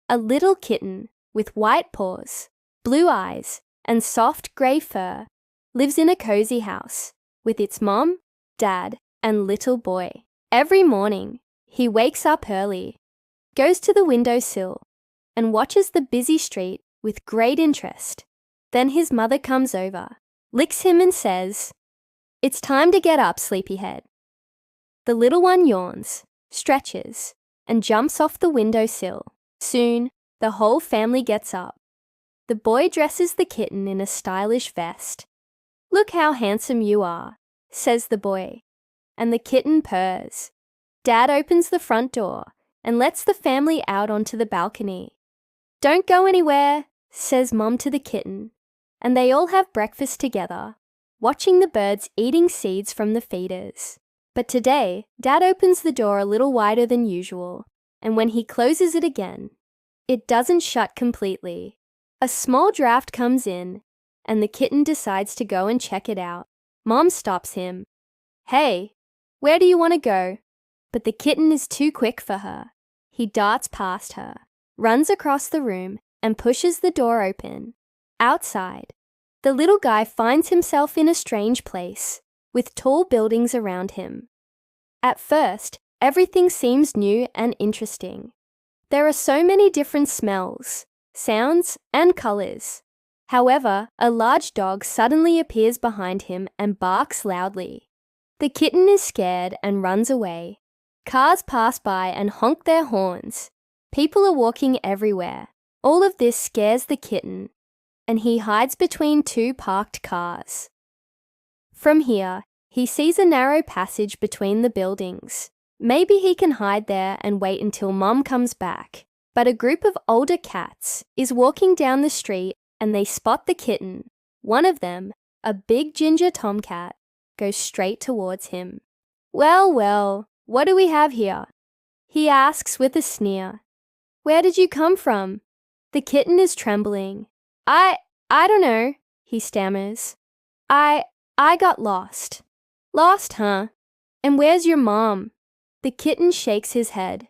A little kitten with white paws, blue eyes, and soft grey fur lives in a cozy house with its mom, dad, and little boy. Every morning, he wakes up early, goes to the windowsill, and watches the busy street with great interest. Then his mother comes over, licks him and says, "It's time to get up, sleepyhead." The little one yawns, stretches, and jumps off the windowsill. Soon, the whole family gets up. The boy dresses the kitten in a stylish vest. "Look how handsome you are," says the boy, and the kitten purrs. Dad opens the front door and lets the family out onto the balcony. "Don't go anywhere," says Mom to the kitten, and they all have breakfast together, watching the birds eating seeds from the feeders. But today, Dad opens the door a little wider than usual, and when he closes it again, it doesn't shut completely. A small draft comes in, and the kitten decides to go and check it out. Mom stops him. "Hey, where do you want to go?" But the kitten is too quick for her. He darts past her, runs across the room, and pushes the door open. Outside, the little guy finds himself in a strange place, with tall buildings around him. At first, everything seems new and interesting. There are so many different smells, sounds, and colors. However, a large dog suddenly appears behind him and barks loudly. The kitten is scared and runs away. Cars pass by and honk their horns. People are walking everywhere. All of this scares the kitten, and he hides between two parked cars. From here, he sees a narrow passage between the buildings. Maybe he can hide there and wait until Mom comes back. But a group of older cats is walking down the street and they spot the kitten. One of them, a big ginger tomcat, goes straight towards him. "Well, well, what do we have here?" he asks with a sneer. "Where did you come from?" The kitten is trembling. I don't know," he stammers. I got lost." "Lost, huh? And where's your mom?" The kitten shakes his head.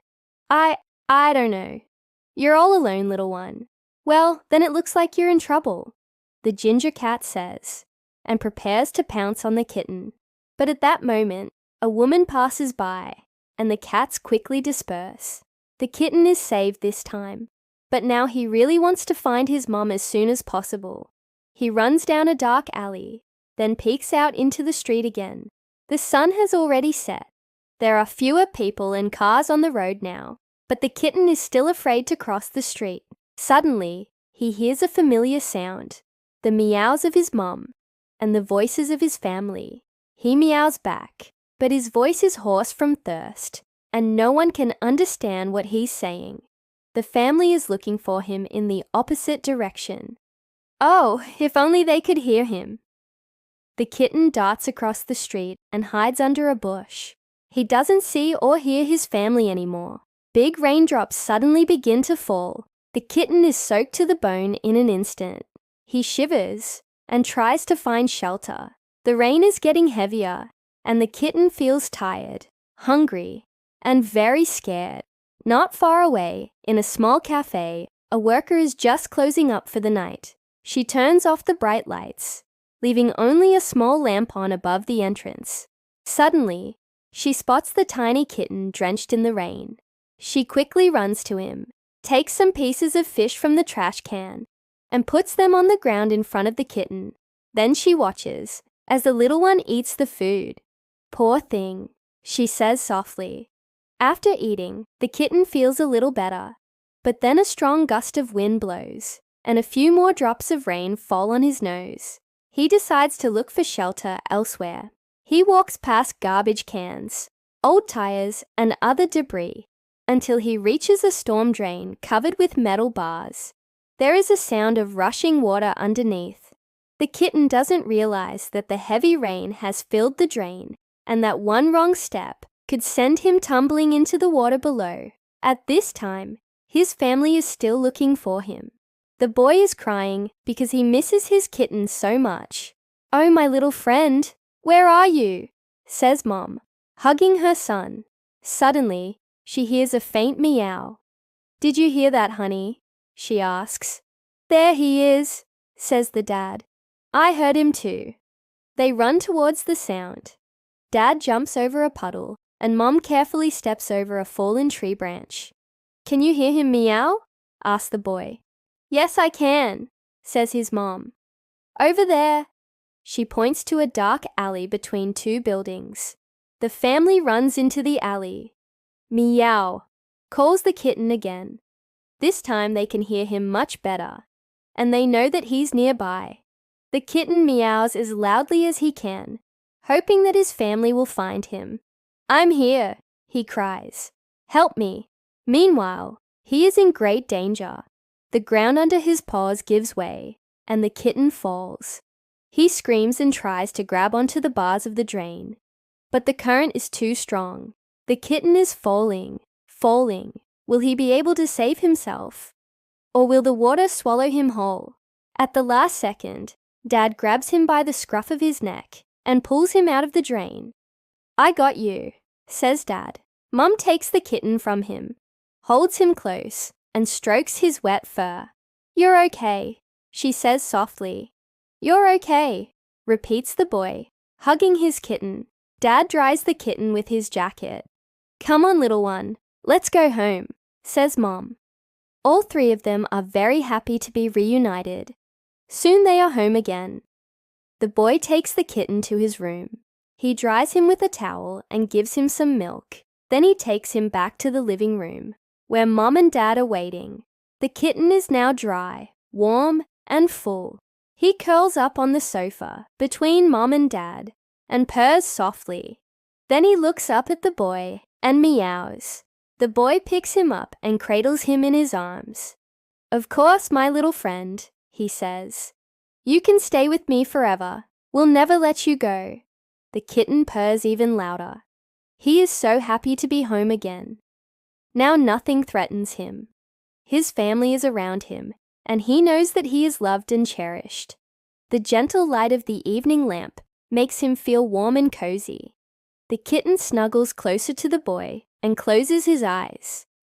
I don't know." "You're all alone, little one." "Well, then it looks like you're in trouble," the ginger cat says, and prepares to pounce on the kitten. But at that moment, a woman passes by, and the cats quickly disperse. The kitten is saved this time, but now he really wants to find his mom as soon as possible. He runs down a dark alley, then peeks out into the street again. The sun has already set. There are fewer people and cars on the road now, but the kitten is still afraid to cross the street. Suddenly, he hears a familiar sound, the meows of his mom, and the voices of his family. He meows back, but his voice is hoarse from thirst, and no one can understand what he's saying. The family is looking for him in the opposite direction. Oh, if only they could hear him. The kitten darts across the street and hides under a bush. He doesn't see or hear his family anymore. Big raindrops suddenly begin to fall. The kitten is soaked to the bone in an instant. He shivers and tries to find shelter. The rain is getting heavier, and the kitten feels tired, hungry, and very scared. Not far away, in a small cafe, a worker is just closing up for the night. She turns off the bright lights, leaving only a small lamp on above the entrance. Suddenly, she spots the tiny kitten drenched in the rain. She quickly runs to him, takes some pieces of fish from the trash can, and puts them on the ground in front of the kitten. Then she watches as the little one eats the food. "Poor thing," she says softly. After eating, the kitten feels a little better, but then a strong gust of wind blows, and a few more drops of rain fall on his nose. He decides to look for shelter elsewhere. He walks past garbage cans, old tires, and other debris until he reaches a storm drain covered with metal bars. There is a sound of rushing water underneath. The kitten doesn't realize that the heavy rain has filled the drain and that one wrong step could send him tumbling into the water below. At this time, his family is still looking for him. The boy is crying because he misses his kitten so much. "Oh, my little friend, where are you?" says Mom, hugging her son. Suddenly, she hears a faint meow. "Did you hear that, honey?" she asks. "There he is," says the dad. "I heard him too." They run towards the sound. Dad jumps over a puddle, and Mom carefully steps over a fallen tree branch. "Can you hear him meow?" asks the boy. "Yes, I can," says his mom. "Over there." She points to a dark alley between two buildings. The family runs into the alley. "Meow," calls the kitten again. This time they can hear him much better, and they know that he's nearby. The kitten meows as loudly as he can, hoping that his family will find him. "I'm here," he cries. "Help me." Meanwhile, he is in great danger. The ground under his paws gives way, and the kitten falls. He screams and tries to grab onto the bars of the drain, but the current is too strong. The kitten is falling. Will he be able to save himself? Or will the water swallow him whole? At the last second, Dad grabs him by the scruff of his neck and pulls him out of the drain. "I got you," says Dad. Mum takes the kitten from him, holds him close, and strokes his wet fur. "You're okay," she says softly. "You're okay," repeats the boy, hugging his kitten. Dad dries the kitten with his jacket. "Come on, little one, let's go home," says Mom. All three of them are very happy to be reunited. Soon they are home again. The boy takes the kitten to his room. He dries him with a towel and gives him some milk. Then he takes him back to the living room, where Mom and Dad are waiting. The kitten is now dry, warm, and full. He curls up on the sofa between Mom and Dad and purrs softly. Then he looks up at the boy and meows. The boy picks him up and cradles him in his arms. "Of course, my little friend," he says. "You can stay with me forever. We'll never let you go." The kitten purrs even louder. He is so happy to be home again. Now nothing threatens him. His family is around him, and he knows that he is loved and cherished. The gentle light of the evening lamp makes him feel warm and cozy. The kitten snuggles closer to the boy and closes his eyes.